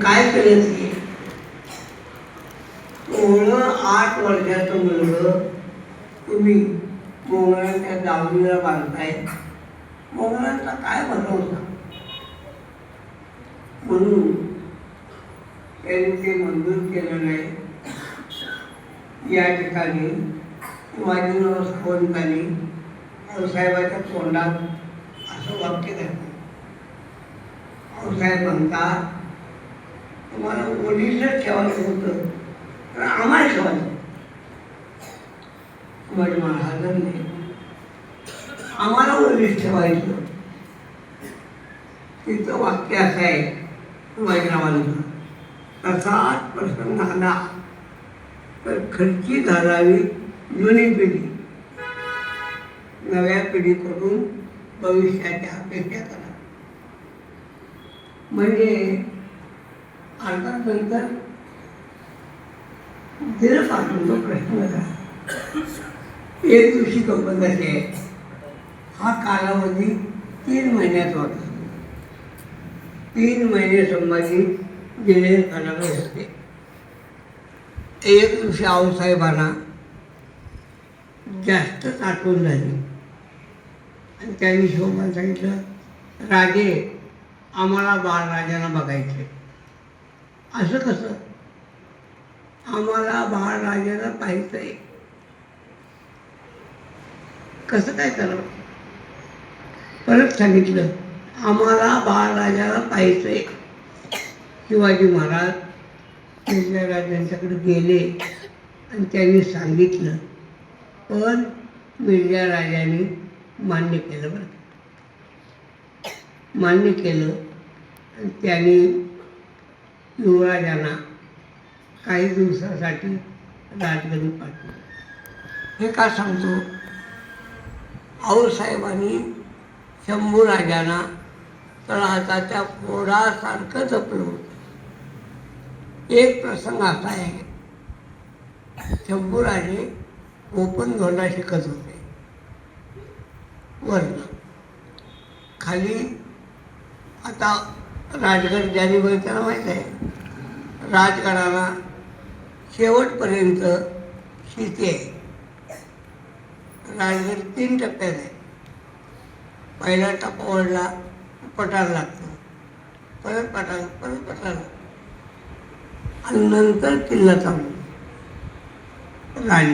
काय केलं की एवढं 8 वर्षाचं मुलगं तुम्ही मोगऱ्याच्या दावणीला बांधताय, मोगऱ्यांचा काय भरवसा म्हणून त्यांनी ते मंजूर केलं नाही. या ठिकाणी शिवाजीराव सावंतांनी आऊसाहेबाच्या तोंडात असं वाक्य घातलं. आऊसाहेब म्हणतात, तुम्हाला ओलीसच ठेवायचं होतं तर आम्हाला ठेवायचं. शिवाजी महाराजांनी आम्हाला ओलीस ठेवायचं. तिचं वाक्य असं आहे शिवाजीरावांचं, तसाच प्रसंग आला तर खर्ची घालावी जुनी पिढी, नव्या पिढीकडून भविष्याच्या अपेक्षा करा. म्हणजे अर्थानंतर दिलं पाठवून तो प्रश्न झाला. एक दिवशी गंमत अशी आहे, हा कालावधी 3 महिन्याचा होता. 3 महिने संभाजी जेल खाण्याकडे होते. एक दिवशी आऊसाहेबांना जास्तच आठवण झाली आणि त्यांनी शोभा सांगितलं, राजे आम्हाला बाळराजांना बघायचे. असं कसं? आम्हाला बाळराजांना पाहायचं आहे. कसं काय करावं? परत सांगितलं, आम्हाला बाळराजाला पाहायचं आहे. शिवाजी महाराज मिर्झाराजांच्याकडे गेले आणि त्यांनी सांगितलं, पण मिर्झाराजांनी मान्य केलं. बरं, मान्य केलं आणि त्यांनी युवराजांना काही दिवसासाठी राजगडी पाठवलं. हे का सांगतो? आऊसाहेबांनी शंभूराजांना तळहाताच्या पोरासारखं जपलं होतं. एक प्रसंग असा आहे, शंभूराजे ओपन धोंडा शिकत होते. वर्ण खाली आता राजगड ज्याने त्याला माहीत आहे, राजगडाला शेवटपर्यंत शेती आहे. राजगड 3 टप्प्यात आहे. पहिला टप्पा ओढला पठार लागतं, परत पठार, परत पठार आणि नंतर किल्ला चालू राजगड.